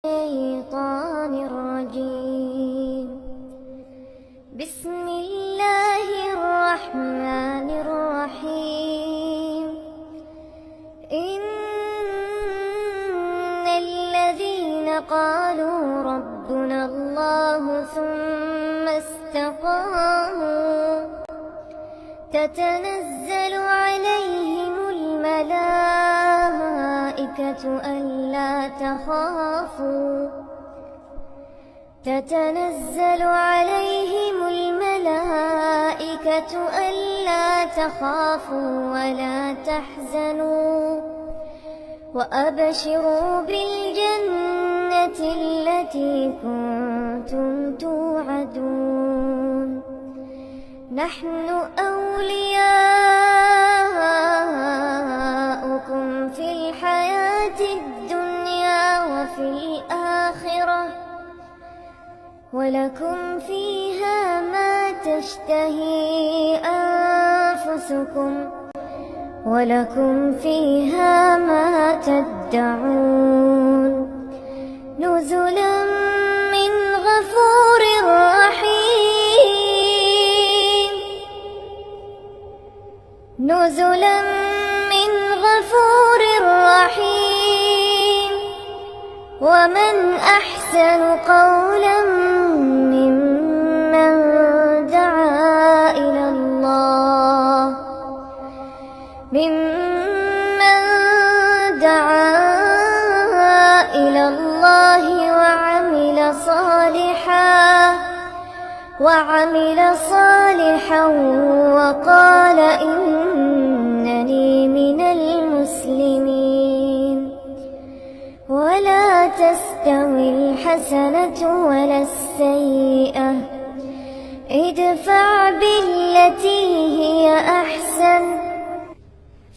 الشيطان الرجيم. بسم الله الرحمن الرحيم. إن الذين قالوا ربنا الله ثم استقاموا تتنزل عليهم الملائكة ألا تخافوا ولا تحزنوا وأبشروا بالجنة التي كنتم توعدون. نحن أولياؤكم في الحياة الدنيا وفي الآخرة ولكم فيها ما تشتهي أنفسكم ولكم فيها ما تدعون. نزلا من غفور رحيم. نزلا من غفور رحيم. ومن أحسن قولا ممن دعا إلى الله وعمل صالحا وقال إنني من المسلمين. ولا تستوي الحسنة ولا السيئة، ادفع بالتي هي أحسن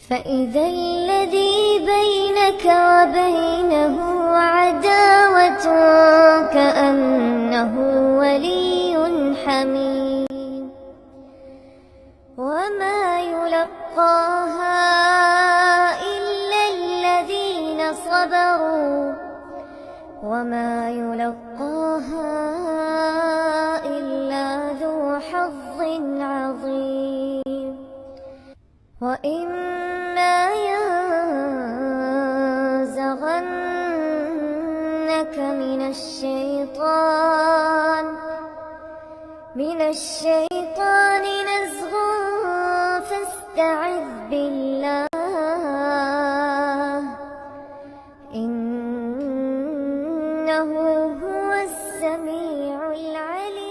فإذا الذي بينك وبينه عداوة كأنه ولي حميم. وما يلقاها إلا الذين صبروا وما يلقاها إلا ذو حظ عظيم. وإما ينزغنك من الشيطان نزغ فاستعذ بالله إنه هو السميع العليم.